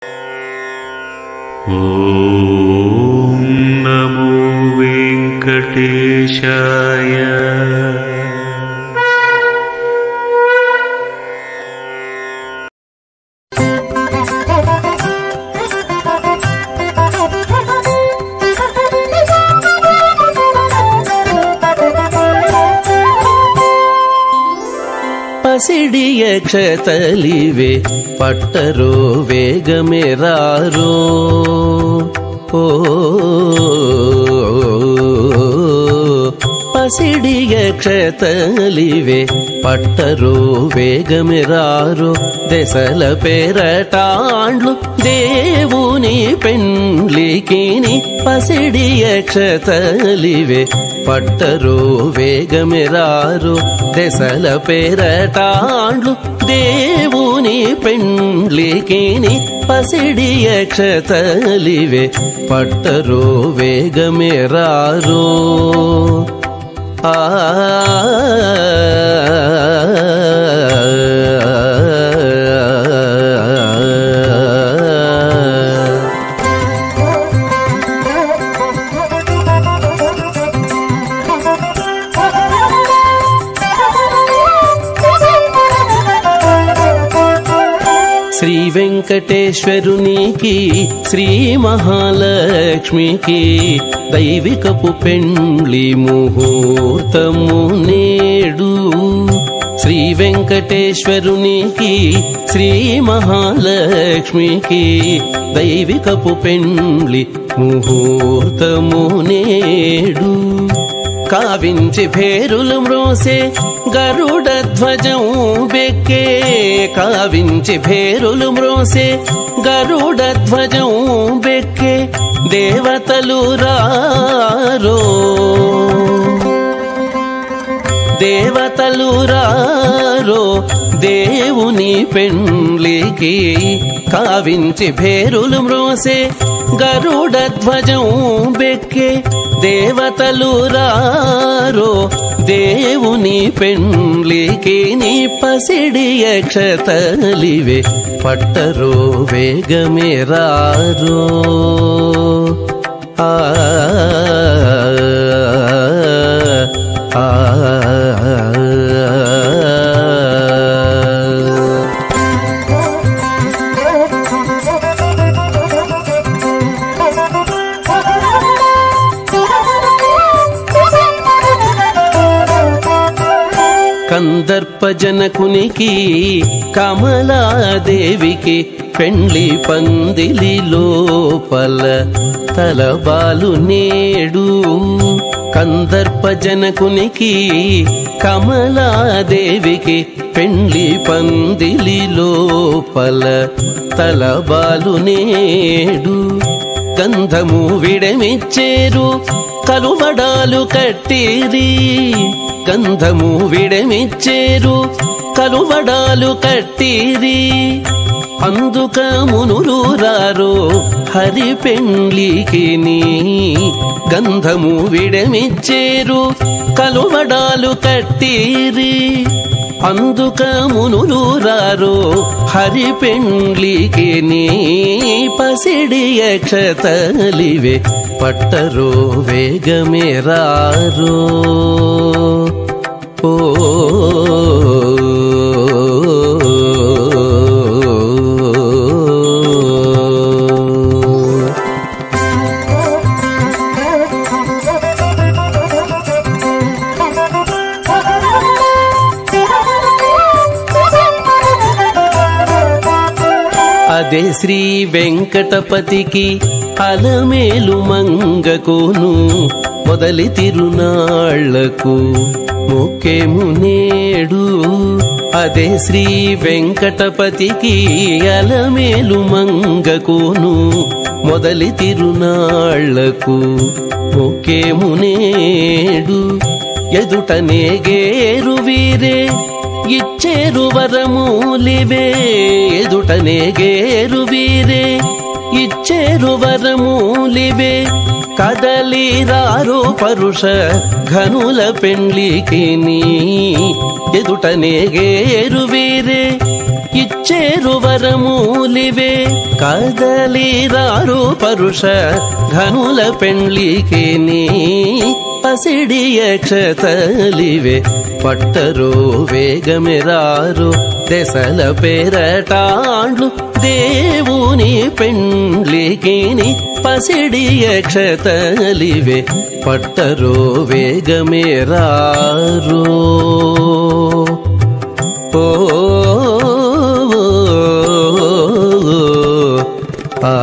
ఓం నమో వెంకటేశాయ. పసిడియ క్షతలివే పట్టరో వేగమెరారో. ఓ పసిడియ క్షతలివే పట్టరో వేగమెరారో. దశల పేరటాండ్లు దేవుని పెండ్లికిని పసిడియ క్షతలివే పట్టరో వేగమెరారో. దశల పేరటాండ్లు దేవుని పెండ్లికిని పసిడియ క్షతలివే పట్టరో వేగమెరారో. ఆ శ్రీ వెంకటేశ్వరునికి శ్రీ మహాలక్ష్మికి దైవికపు పెండ్లి ముహూర్తము నేడు. శ్రీ వెంకటేశ్వరునికి శ్రీ మహాలక్ష్మికి దైవికపు పెండ్లి ముహూర్తము నేడు. కావించి భేరులు మ్రోసే గరుడ ధ్వజం బెక్కే. కావించి భేరులు మ్రోసే గరుడ ధ్వజం బెక్కే. దేవతలు రారో దేవతలు రారో దేవుని పెండ్లికి. కావించి భేరులు మ్రోసే గరుడ ధ్వజం బెక్కే. దేవతలు రారో దేవుని పెండ్లికి నీ పసిడియ క్షతలివే పట్టరో వేగమెరారో. ఆ కందర్ప జనకునికి కమలాదేవికి పెండ్లి పందిలి లోపల తలబాలు నేడు. కందర్ప జనకునికి కమలాదేవికి పెండ్లి పందిలి లోపల తలబాలు నేడు. గంధము విడమిచ్చేరు కలువడాలు కట్టిరి. గంధము విడమిచ్చేరు కలువడాలు కట్టిరి. అందుక మునులు రారో హరి పెండ్లికి నీ. గంధము విడమిచ్చేరు కలువడాలు కట్టిరి. అందుక మునులు రారో హరి పెండ్లికి నీ. పసిడియ క్షతలివే పట్టరో వేగమెరారో. ఓ అదే శ్రీ వెంకటపతికి అలమేలు మంగకును మొదలి తిరునాళ్లకు మొక్కేము నేడు. అదే శ్రీ వెంకటపతికి అలమేలు మంగకును మొదలి తిరునాళ్లకు మొక్కేము నేడు. ఎదుటనే గేరు వీరే ఇచ్చేరు వరమూలివే. ఎదుటనే గేరు వీరే ఇచ్చేరు వరమూలివే. కదలిరారో పరుష ఘనుల పెండ్లికి నీ. ఎదుటనే గేరు వీరే ఇచ్చేరు వరమూలివే కదలిరారు పరుష ఘనుల పెండ్లికి నీ పసిడి అక్షతలివే పట్టరు వేగమిరారు దశల పేరటాండ్లు దేవుని పెండ్లికి నీ పసిడి అక్షతలివే పట్టరు వేగమిరారు ఓ ఆ